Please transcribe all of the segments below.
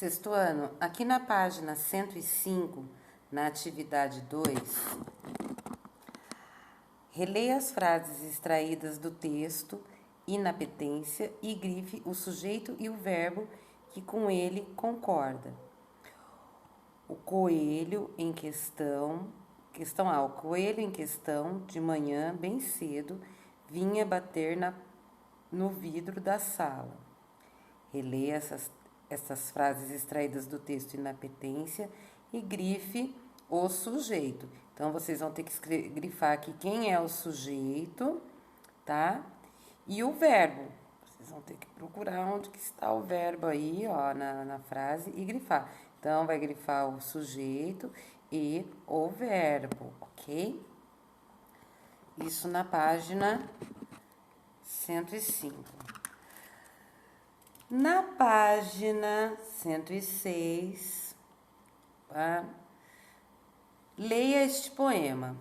Sexto ano, aqui na página 105, na atividade 2, releia as frases extraídas do texto inapetência e grife o sujeito e o verbo que com ele concorda. O coelho em questão A, o coelho em questão, de manhã, bem cedo, vinha bater no vidro da sala. Releia essas frases extraídas do texto inapetência e grife o sujeito. Então, vocês vão ter que grifar aqui quem é o sujeito, tá? E o verbo. Vocês vão ter que procurar onde que está o verbo aí, ó, na frase e grifar. Então, vai grifar o sujeito e o verbo, ok? Isso na página 105. Na página 106, tá? Leia este poema,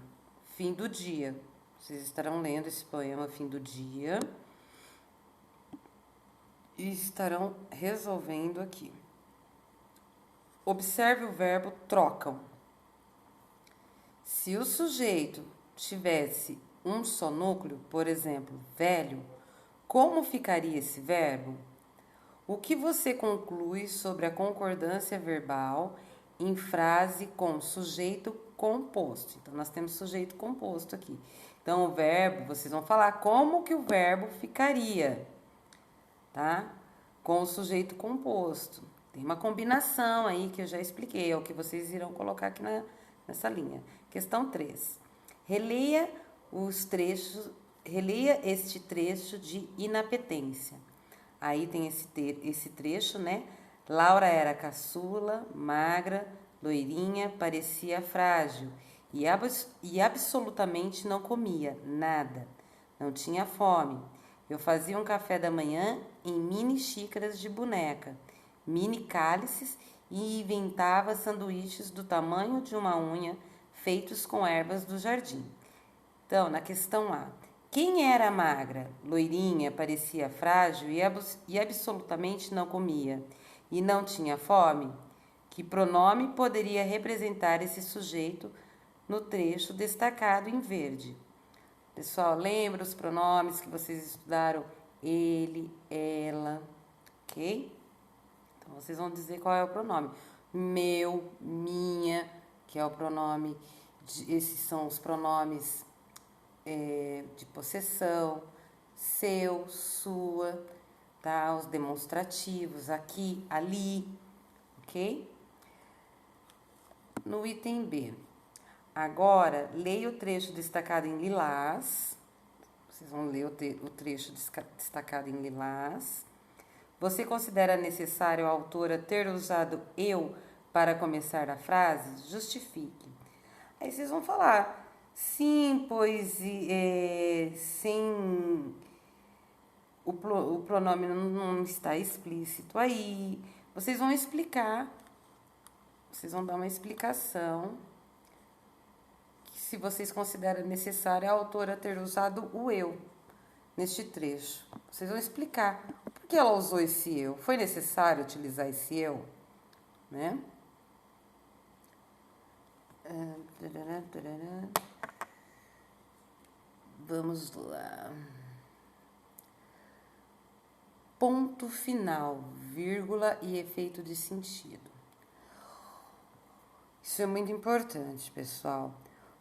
Fim do Dia. Vocês estarão lendo esse poema, Fim do Dia, e estarão resolvendo aqui. Observe o verbo trocam. Se o sujeito tivesse um só núcleo, por exemplo, velho, como ficaria esse verbo? O que você conclui sobre a concordância verbal em frase com sujeito composto? Então, nós temos sujeito composto aqui. Então, o verbo, vocês vão falar como que o verbo ficaria, tá? Com o sujeito composto. Tem uma combinação aí que eu já expliquei, é o que vocês irão colocar aqui nessa linha. Questão 3. Releia este trecho de inapetência. Aí tem esse trecho, né? Laura era caçula, magra, loirinha, parecia frágil e absolutamente não comia nada. Não tinha fome. Eu fazia um café da manhã em mini xícaras de boneca, mini cálices e inventava sanduíches do tamanho de uma unha feitos com ervas do jardim. Então, na questão A, quem era magra, loirinha, parecia frágil e absolutamente não comia e não tinha fome? Que pronome poderia representar esse sujeito no trecho destacado em verde? Pessoal, lembra os pronomes que vocês estudaram? Ele, ela, ok? Então, vocês vão dizer qual é o pronome. Meu, minha, que é o pronome, esses são os pronomes de possessão, seu, sua, tá? Os demonstrativos, aqui, ali, ok? No item B. Agora, leia o trecho destacado em lilás. Vocês vão ler o trecho destacado em lilás. Você considera necessário a autora ter usado eu para começar a frase? Justifique. Aí vocês vão falar, sim, pois sem o pronome não está explícito aí. Vocês vão explicar, vocês vão dar uma explicação se vocês consideram necessário a autora ter usado o eu neste trecho. Vocês vão explicar por que ela usou esse eu. Foi necessário utilizar esse eu, né? Vamos lá. Ponto final, vírgula e efeito de sentido. Isso é muito importante, pessoal.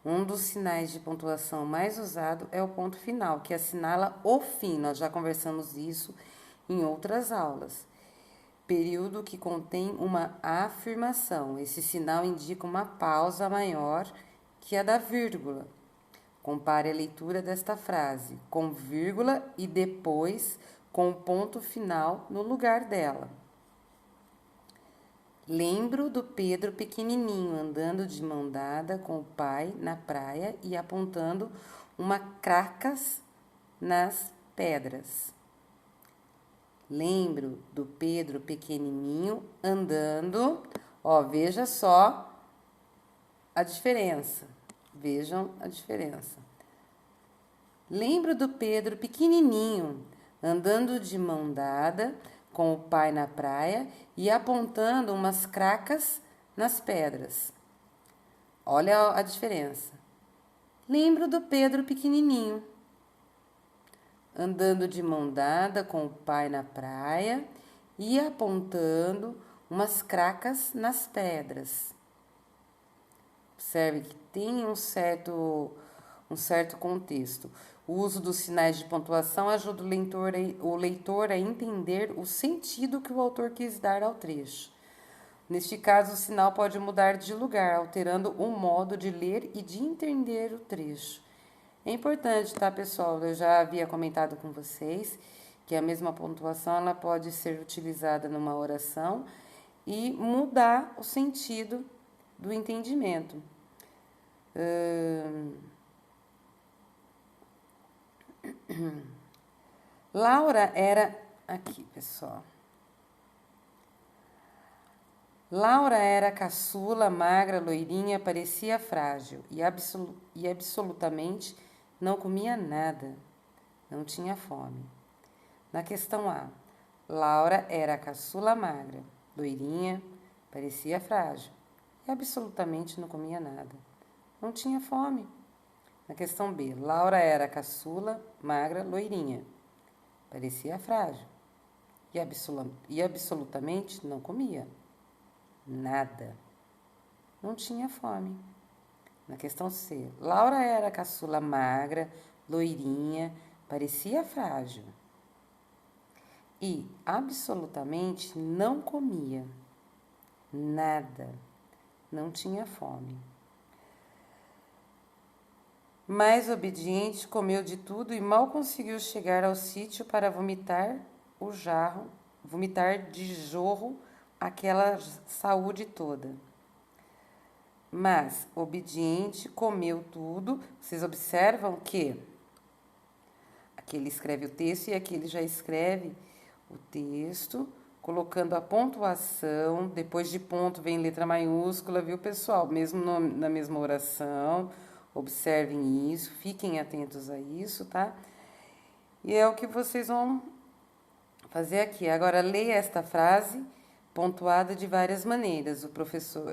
Um dos sinais de pontuação mais usado é o ponto final, que assinala o fim. Nós já conversamos isso em outras aulas. Período que contém uma afirmação. Esse sinal indica uma pausa maior que a da vírgula. Compare a leitura desta frase com vírgula e depois com o ponto final no lugar dela. Lembro do Pedro pequenininho andando de mão dada com o pai na praia e apontando uma cracas nas pedras. Lembro do Pedro pequenininho andando, ó, veja só a diferença. Vejam a diferença. Lembro do Pedro pequenininho andando de mão dada com o pai na praia e apontando umas cracas nas pedras. Olha a diferença. Lembro do Pedro pequenininho, andando de mão dada com o pai na praia e apontando umas cracas nas pedras. Observe que tem um certo contexto. O uso dos sinais de pontuação ajuda o leitor a entender o sentido que o autor quis dar ao trecho. Neste caso, o sinal pode mudar de lugar, alterando o modo de ler e de entender o trecho. É importante, tá, pessoal? Eu já havia comentado com vocês que a mesma pontuação ela pode ser utilizada numa oração e mudar o sentido do entendimento. Laura era... Aqui, pessoal. Laura era caçula, magra, loirinha, parecia frágil e absolutamente não comia nada. Não tinha fome. Na questão A, Laura era caçula, magra, loirinha, parecia frágil e absolutamente não comia nada. Não tinha fome. Na questão B, Laura era caçula, magra, loirinha, parecia frágil e absolutamente não comia nada. Não tinha fome. Na questão C, Laura era caçula, magra, loirinha, parecia frágil e absolutamente não comia nada. Não tinha fome. Mais obediente, comeu de tudo e mal conseguiu chegar ao sítio para vomitar de jorro aquela saúde toda. Mas, obediente, comeu tudo. Vocês observam que aqui ele escreve o texto e aqui ele já escreve o texto, colocando a pontuação. Depois de ponto vem letra maiúscula, viu, pessoal? Mesmo na mesma oração. Observem isso, fiquem atentos a isso, tá? E é o que vocês vão fazer aqui. Agora, leia esta frase pontuada de várias maneiras. O professor...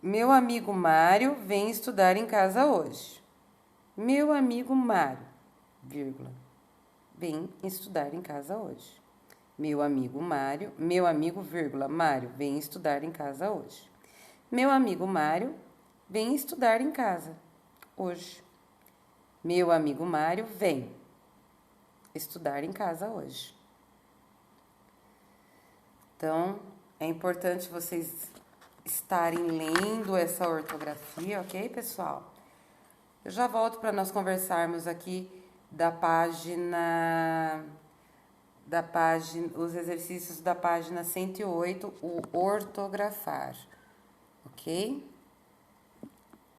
Meu amigo Mário vem estudar em casa hoje. Meu amigo Mário, vírgula, vem estudar em casa hoje. Meu amigo, vírgula, Mário, vem estudar em casa hoje. Meu amigo Mário vem estudar em casa hoje. Meu amigo Mário vem estudar em casa hoje. Então, é importante vocês estarem lendo essa ortografia, ok, pessoal? Eu já volto para nós conversarmos aqui os exercícios da página 108, o ortografar, ok?